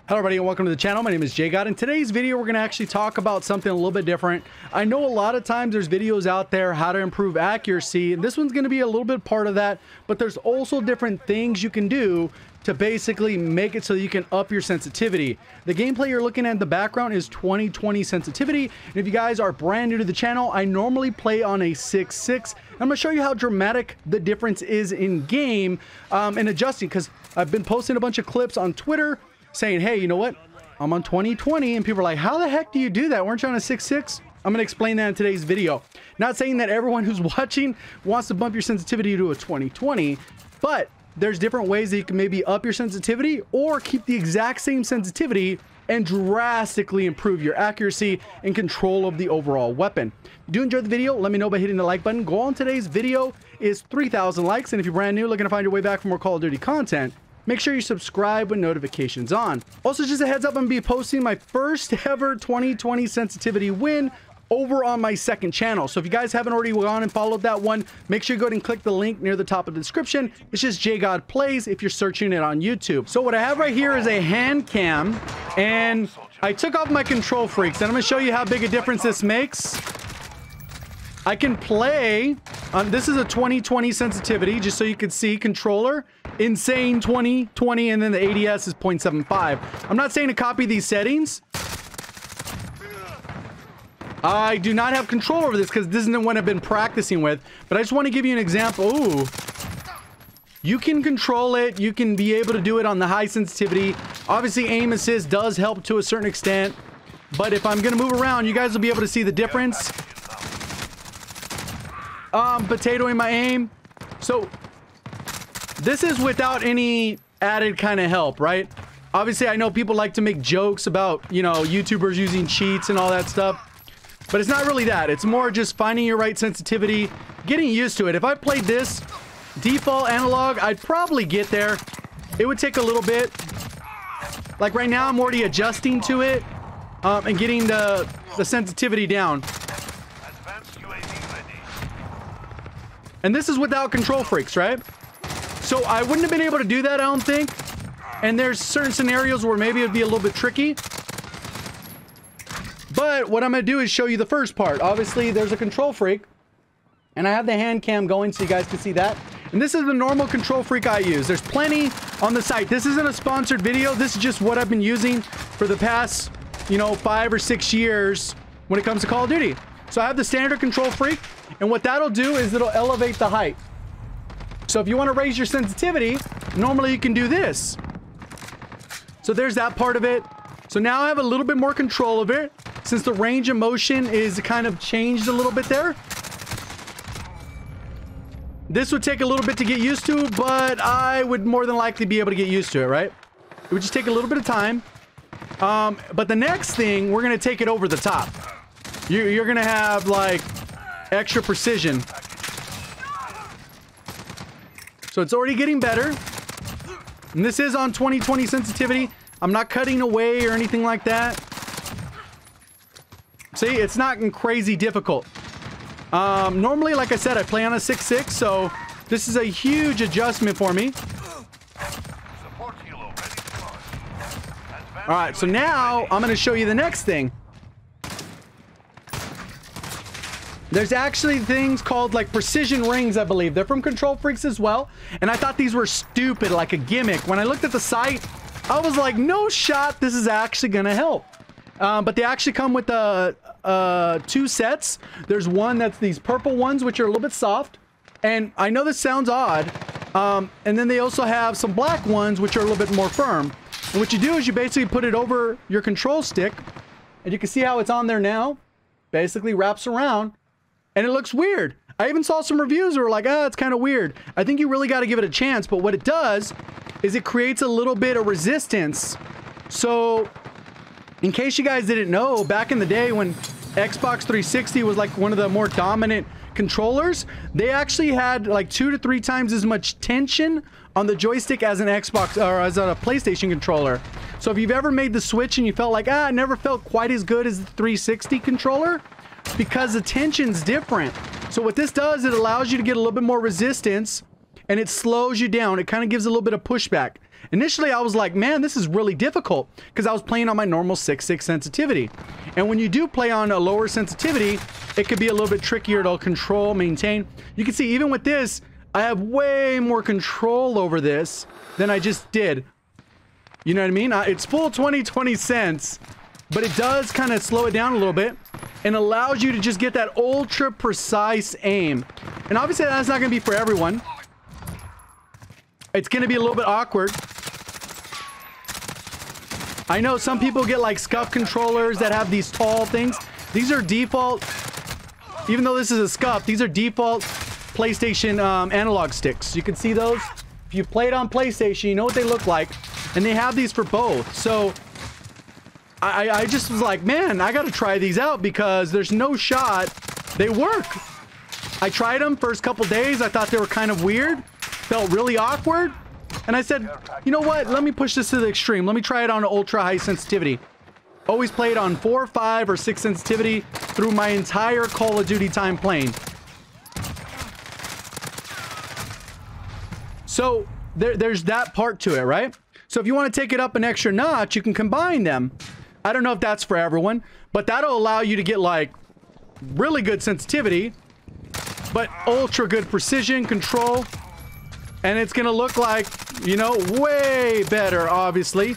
Hello everybody and welcome to the channel. My name is JGOD. In today's video we're going to actually talk about something a little bit different. I know a lot of times there's videos out there how to improve accuracy, and this one's going to be a little bit part of that, but there's also different things you can do to basically make it so you can up your sensitivity. The gameplay you're looking at in the background is 2020 sensitivity, and if you guys are brand new to the channel, I normally play on a 6.6. I'm going to show you how dramatic the difference is in game and adjusting, because I've been posting a bunch of clips on Twitter saying, hey, you know what? I'm on 2020, and people are like, how the heck do you do that? Weren't you on a 6.6? I'm going to explain that in today's video. Not saying that everyone who's watching wants to bump your sensitivity to a 2020, but there's different ways that you can maybe up your sensitivity or keep the exact same sensitivity and drastically improve your accuracy and control of the overall weapon. If you do enjoy the video, let me know by hitting the like button. Goal on today's video is 3,000 likes, and if you're brand new looking to find your way back for more Call of Duty content, make sure you subscribe with notifications on. Also, just a heads up, I'm going to be posting my first ever 2020 sensitivity win over on my second channel. So if you guys haven't already gone and followed that one, make sure you go ahead and click the link near the top of the description. It's just JGOD Plays if you're searching it on YouTube. So what I have right here is a hand cam, and I took off my control freaks, and I'm going to show you how big a difference this makes. I can play on, this is a 2020 sensitivity, just so you can see controller, insane 2020, and then the ADS is 0.75. I'm not saying to copy these settings. I do not have control over this because this isn't what I've been practicing with, but I just want to give you an example. Ooh. You can control it. You can be able to do it on the high sensitivity. Obviously, aim assist does help to a certain extent, but if I'm going to move around, you guys will be able to see the difference. Potatoing my aim. So this is without any added kind of help, right? Obviously, I know people like to make jokes about, you know, YouTubers using cheats and all that stuff, but it's not really that. It's more just finding your right sensitivity, getting used to it. If I played this default analog, I'd probably get there. It would take a little bit. Like right now, I'm already adjusting to it and getting the sensitivity down. And this is without control freaks, right? So I wouldn't have been able to do that, I don't think. And there's certain scenarios where maybe it'd be a little bit tricky. But what I'm going to do is show you the first part. Obviously, there's a control freak. And I have the hand cam going so you guys can see that. And this is the normal control freak I use. There's plenty on the site. This isn't a sponsored video. This is just what I've been using for the past, you know, 5 or 6 years when it comes to Call of Duty. So I have the standard control freak. And what that'll do is it'll elevate the height. So if you want to raise your sensitivity, normally you can do this. So there's that part of it. So now I have a little bit more control of it, since the range of motion is kind of changed a little bit there. This would take a little bit to get used to, but I would more than likely be able to get used to it, right? It would just take a little bit of time. But the next thing, we're going to take it over the top. You're going to have like extra precision. So it's already getting better. And this is on 2020 sensitivity. I'm not cutting away or anything like that. See, it's not crazy difficult. Normally, like I said, I play on a 6.6, so this is a huge adjustment for me. All right, so now I'm going to show you the next thing. There's actually things called like precision rings, I believe. They're from Control Freaks as well. And I thought these were stupid, like a gimmick. When I looked at the site, I was like, no shot, this is actually going to help. But they actually come with 2 sets. There's one that's these purple ones, which are a little bit soft. And I know this sounds odd. And then they also have some black ones, which are a little bit more firm. And what you do is you basically put it over your control stick. And you can see how it's on there now. Basically wraps around. And it looks weird. I even saw some reviews that were like, it's kind of weird. I think you really got to give it a chance. But what it does is it creates a little bit of resistance. So in case you guys didn't know, back in the day when Xbox 360 was like one of the more dominant controllers, they actually had like 2 to 3 times as much tension on the joystick as an Xbox or as a PlayStation controller. So if you've ever made the switch and you felt like, it never felt quite as good as the 360 controller, because the tension's different. So what this does, it allows you to get a little bit more resistance, and it slows you down. It kind of gives a little bit of pushback. Initially, I was like, man, this is really difficult because I was playing on my normal 6.6 sensitivity. And when you do play on a lower sensitivity, it could be a little bit trickier to control, maintain. You can see even with this, I have way more control over this than I just did. You know what I mean? It's full 20/20 sense, but it does kind of slow it down a little bit and allows you to just get that ultra precise aim. And obviously that's not going to be for everyone. It's going to be a little bit awkward. I know some people get like scuff controllers that have these tall things. These are default, even though this is a scuff, these are default PlayStation analog sticks. You can see those. If you played on PlayStation, you know what they look like. And they have these for both. So I just was like, man, I got to try these out because there's no shot they work. I tried them first couple days. I thought they were kind of weird. Felt really awkward. And I said, you know what? Let me push this to the extreme. Let me try it on ultra high sensitivity. Always played on 4, 5, or 6 sensitivity through my entire Call of Duty time playing. So there's that part to it, right? So if you want to take it up an extra notch, you can combine them. I don't know if that's for everyone, but that'll allow you to get like really good sensitivity, but ultra good precision control. And it's going to look like, you know, way better, obviously.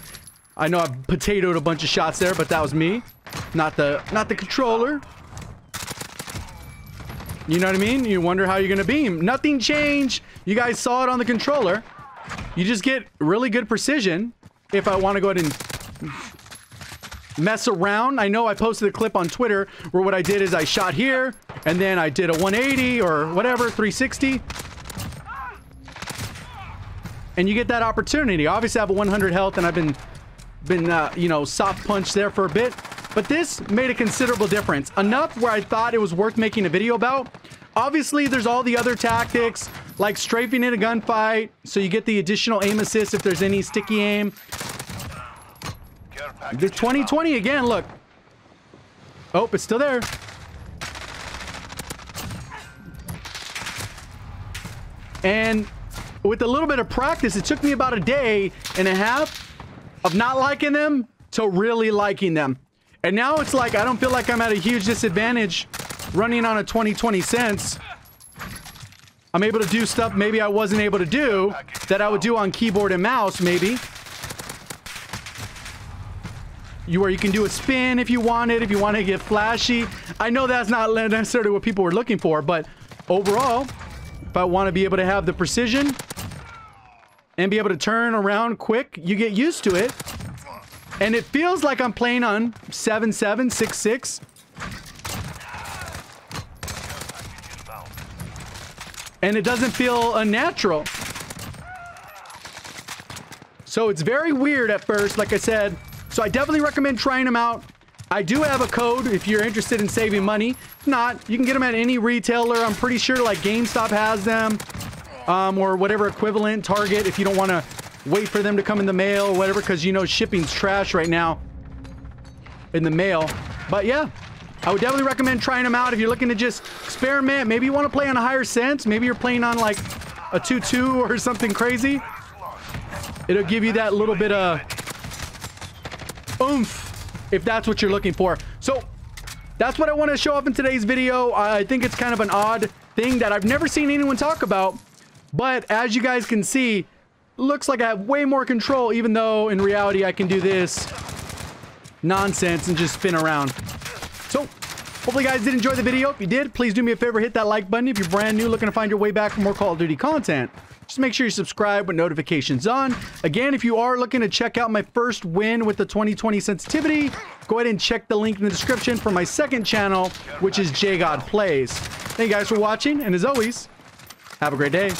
I know I potatoed a bunch of shots there, but that was me, not the controller. You know what I mean? You wonder how you're going to beam. Nothing changed. You guys saw it on the controller. You just get really good precision. If I want to go ahead and mess around. I know I posted a clip on Twitter where what I did is I shot here and then I did a 180 or whatever, 360. And you get that opportunity. Obviously, I have a 100 health and I've been you know, soft punched there for a bit. But this made a considerable difference. Enough where I thought it was worth making a video about. Obviously, there's all the other tactics, like strafing in a gunfight, so you get the additional aim assist if there's any sticky aim. The 20/20 again, look. Oh, it's still there. And with a little bit of practice, it took me about a day and a half of not liking them to really liking them. And now it's like, I don't feel like I'm at a huge disadvantage running on a 20/20 sense. I'm able to do stuff maybe I wasn't able to do that I would do on keyboard and mouse, maybe. Where you can do a spin if you want it, if you want to get flashy. I know that's not necessarily what people were looking for, but overall, if I want to be able to have the precision and be able to turn around quick, you get used to it. And it feels like I'm playing on 7.7, 6.6. And it doesn't feel unnatural. So it's very weird at first, like I said. So I definitely recommend trying them out. I do have a code if you're interested in saving money. If not, you can get them at any retailer. I'm pretty sure like GameStop has them. Or whatever equivalent, Target, if you don't want to wait for them to come in the mail or whatever, because you know shipping's trash right now in the mail. But yeah, I would definitely recommend trying them out if you're looking to just experiment. Maybe you want to play on a higher sense. Maybe you're playing on like a 2.2 or something crazy. It'll give you that little bit of oomph if that's what you're looking for. So that's what I want to show off in today's video. I think it's kind of an odd thing that I've never seen anyone talk about. But as you guys can see, looks like I have way more control, even though in reality I can do this nonsense and just spin around. So hopefully you guys did enjoy the video. If you did, please do me a favor, hit that like button. If you're brand new looking to find your way back for more Call of Duty content, just make sure you subscribe with notifications on. Again, if you are looking to check out my first win with the 20/20 sensitivity, go ahead and check the link in the description for my second channel, which is JGOD Plays. Thank you guys for watching, and as always, have a great day.